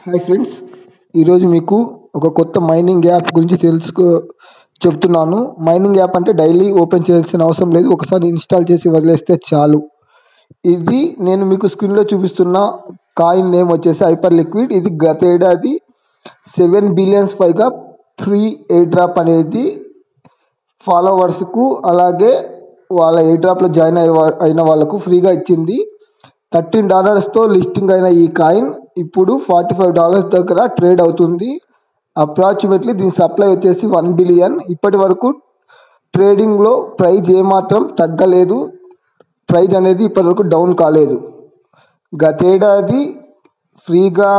Hi friends, ఈరోజు మీకు ఒక కొత్త మైనింగ్ యాప్ గురించి చెప్తున్నాను. మైనింగ్ యాప్ అంటే డైలీ ఓపెన్ చేయాల్సిన అవసరం లేదు, ఒకసారి ఇన్స్టాల్ చేసి వదిలేస్తే చాలు. ఇది నేను మీకు స్క్రీన్లో చూపిస్తున్న కాయిన్ నేమ్ వచ్చేసి హైపర్ లిక్విడ్. ఇది గత ఏడాది 7 బిలియన్స్ పైగా ఫ్రీ ఎయిర్ డ్రాప్ అనేది ఫాలోవర్స్కు అలాగే వాళ్ళ ఎయిర్ డ్రాప్లో జాయిన్ అయిన వాళ్ళకు ఫ్రీగా ఇచ్చింది. $13తో లిస్టింగ్ అయిన ఈ కాయిన్ ఇప్పుడు $45 దగ్గర ట్రేడ్ అవుతుంది. అప్రాక్సిమేట్లీ దీని సప్లై వచ్చేసి 1 బిలియన్. ఇప్పటి వరకు ట్రేడింగ్లో ప్రైజ్ ఏమాత్రం తగ్గలేదు, ప్రైజ్ అనేది ఇప్పటివరకు డౌన్ కాలేదు. గతేడాది ఫ్రీగా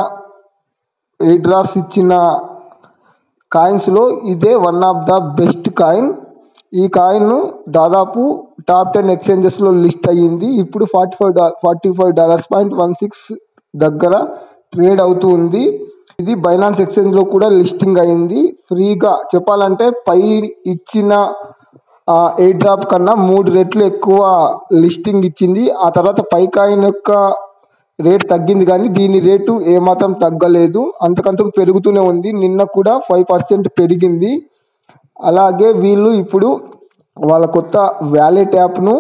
ఎయిర్ డ్రాప్స్ ఇచ్చిన కాయిన్స్లో ఇదే one of the best coin. ఈ కాయిన్ దాదాపు టాప్ 10 ఎక్స్చేంజెస్లో లిస్ట్ అయ్యింది. ఇప్పుడు $45.16 దగ్గర ట్రేడ్ అవుతుంది. ఇది బైనాన్స్ ఎక్స్చేంజ్లో కూడా లిస్టింగ్ అయింది. ఫ్రీగా చెప్పాలంటే పై ఇచ్చిన ఎయిర్ డ్రాప్ కన్నా 3 రెట్లు ఎక్కువ లిస్టింగ్ ఇచ్చింది. ఆ తర్వాత పై కాయిన్ యొక్క రేట్ తగ్గింది, కానీ దీని రేటు ఏమాత్రం తగ్గలేదు, అంతకంతకు పెరుగుతూనే ఉంది. నిన్న కూడా 5% పెరిగింది. అలాగే వీళ్ళు ఇప్పుడు వాళ్ళ కొత్త వ్యాలెట్ యాప్ను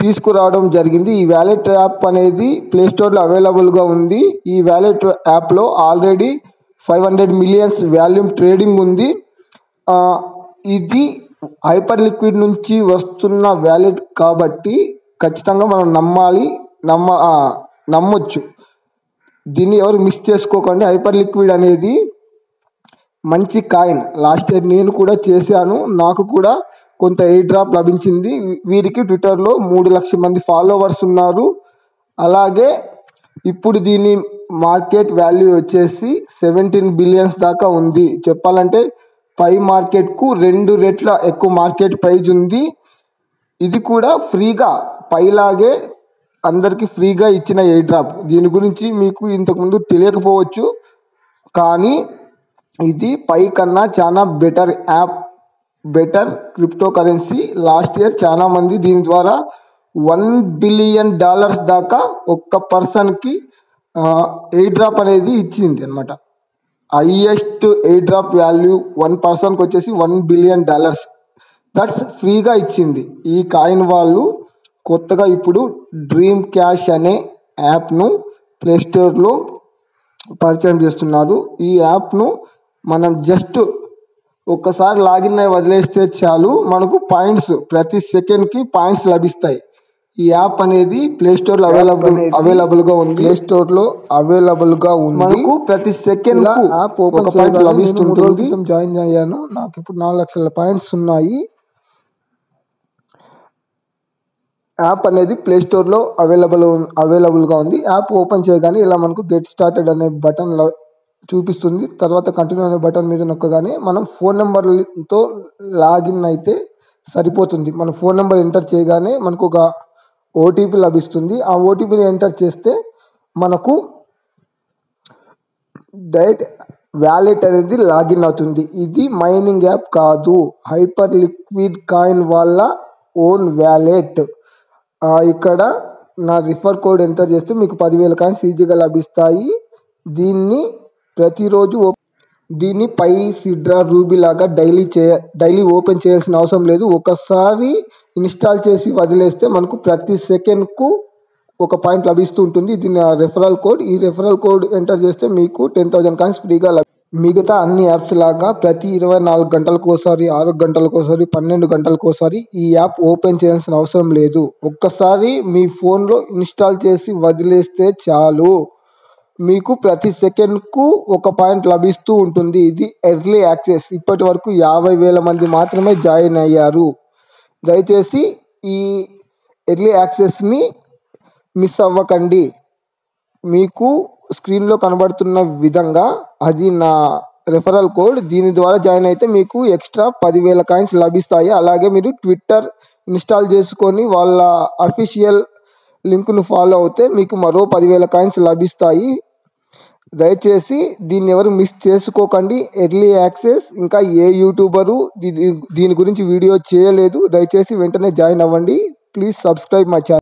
తీసుకురావడం జరిగింది. ఈ వ్యాలెట్ యాప్ అనేది ప్లేస్టోర్లో అవైలబుల్గా ఉంది. ఈ వ్యాలెట్ యాప్లో ఆల్రెడీ 500 మిలియన్స్ వాల్యూమ్ ట్రేడింగ్ ఉంది. ఇది హైపర్ లిక్విడ్ నుంచి వస్తున్న వ్యాలెట్ కాబట్టి ఖచ్చితంగా మనం నమ్మొచ్చు. దీన్ని ఎవరు మిస్ చేసుకోకండి. హైపర్ లిక్విడ్ అనేది మంచి కాయిన్. లాస్ట్ ఇయర్ నేను కూడా చేశాను, నాకు కూడా కొంత ఎయిర్ డ్రాప్ లభించింది. వీరికి ట్విట్టర్లో 3 లక్షల మంది ఫాలోవర్స్ ఉన్నారు. అలాగే ఇప్పుడు దీని మార్కెట్ వాల్యూ వచ్చేసి 17 బిలియన్స్ దాకా ఉంది. చెప్పాలంటే పై మార్కెట్కు 2 రెట్ల ఎక్కువ మార్కెట్ ప్రైజ్ ఉంది. ఇది కూడా ఫ్రీగా, పైలాగే అందరికీ ఫ్రీగా ఇచ్చిన ఎయిర్ డ్రాప్. దీని గురించి మీకు ఇంతకుముందు తెలియకపోవచ్చు, కానీ ఇది పై కన్నా చాలా better app, better crypto currency. Last year చాలా మంది దీని ద్వారా $1 బిలియన్ దాకా ఒక్క పర్సన్కి ఎయిర్ డ్రాప్ అనేది ఇచ్చింది అనమాట. హైయెస్ట్ ఎయిర్ డ్రాప్ వాల్యూ 1 పర్సన్కి వచ్చేసి $1 బిలియన్ దట్స్ ఫ్రీగా ఇచ్చింది. ఈ కాయిన్ వాళ్ళు కొత్తగా ఇప్పుడు డ్రీమ్ క్యాష్ అనే యాప్ను ప్లేస్టోర్లో పరిచయం చేస్తున్నారు. ఈ యాప్ను మనం జస్ట్ ఒక్కసారి లాగిన్ అయి వదిలేస్తే చాలు, మనకు పాయింట్స్ ప్రతి సెకండ్కి పాయింట్స్ లభిస్తాయి. ఈ యాప్ అనేది ప్లేస్టోర్లో అవైలబుల్గా ఉంది. ప్లేస్టోర్లో అవైలబుల్గా ఉంది. మనకు ప్రతి సెకండ్ యాప్ ఓపెన్ పాయింట్ లభిస్తుంటుంది. జాయిన్ అయ్యాను, నాకు ఇప్పుడు 4 లక్షల పాయింట్స్ ఉన్నాయి. యాప్ అనేది ప్లేస్టోర్లో అవైలబుల్గా ఉంది. యాప్ ఓపెన్ చేయగానే ఇలా మనకు గెట్ స్టార్టెడ్ అనే బటన్ చూపిస్తుంది. తర్వాత కంటిన్యూ అనే బటన్ మీద నొక్కగానే మనం ఫోన్ నెంబర్తో లాగిన్ అయితే సరిపోతుంది. మన ఫోన్ నెంబర్ ఎంటర్ చేయగానే మనకు ఒక ఓటీపీ లభిస్తుంది. ఆ ఓటీపీని ఎంటర్ చేస్తే మనకు డైరెక్ట్ వ్యాలెట్ అనేది లాగిన్ అవుతుంది. ఇది మైనింగ్ యాప్ కాదు, హైపర్ లిక్విడ్ కాయిన్ వాళ్ళ ఓన్ వ్యాలెట్. ఇక్కడ నా రిఫర్ కోడ్ ఎంటర్ చేస్తే మీకు 10,000 కాయిన్స్ ఈజీగా లభిస్తాయి. దీన్ని పై సిడ్రా రూబీ లాగా డైలీ ఓపెన్ చేయాల్సిన అవసరం లేదు. ఒకసారి ఇన్స్టాల్ చేసి వదిలేస్తే మనకు ప్రతి సెకండ్కు ఒక పాయింట్ లభిస్తూ ఉంటుంది. ఇది నా రెఫరల్ కోడ్. ఈ రెఫరల్ కోడ్ ఎంటర్ చేస్తే మీకు 10,000 కాయిన్స్ ఫ్రీగా మిగతా అన్ని యాప్స్ లాగా ప్రతి 24 గంటలకు ఒకసారి, 6 గంటలకు ఒకసారి, 12 గంటలకు ఒకసారి ఈ యాప్ ఓపెన్ చేయాల్సిన అవసరం లేదు. ఒక్కసారి మీ ఫోన్లో ఇన్స్టాల్ చేసి వదిలేస్తే చాలు, మీకు ప్రతి సెకండ్కు ఒక పాయింట్ లభిస్తూ ఉంటుంది. ఇది ఎర్లీ యాక్సెస్. ఇప్పటి వరకు 50,000 మంది మాత్రమే జాయిన్ అయ్యారు. దయచేసి ఈ ఎర్లీ యాక్సెస్ని మిస్ అవ్వకండి. మీకు స్క్రీన్లో కనబడుతున్న విధంగా అది నా రెఫరల్ కోడ్. దీని ద్వారా జాయిన్ అయితే మీకు ఎక్స్ట్రా 10,000 కాయిన్స్ లభిస్తాయి. అలాగే మీరు ట్విట్టర్ ఇన్స్టాల్ చేసుకొని వాళ్ళ అఫీషియల్ లింక్ను ఫాలో అవుతే మీకు మరో 10,000 కాయిన్స్ లభిస్తాయి. దయచేసి దీన్ని ఎవరు మిస్ చేసుకోకండి. ఎర్లీ యాక్సెస్ ఇంకా ఏ యూట్యూబరు దీని గురించి వీడియో చేయలేదు. దయచేసి వెంటనే జాయిన్ అవ్వండి. Please subscribe my channel.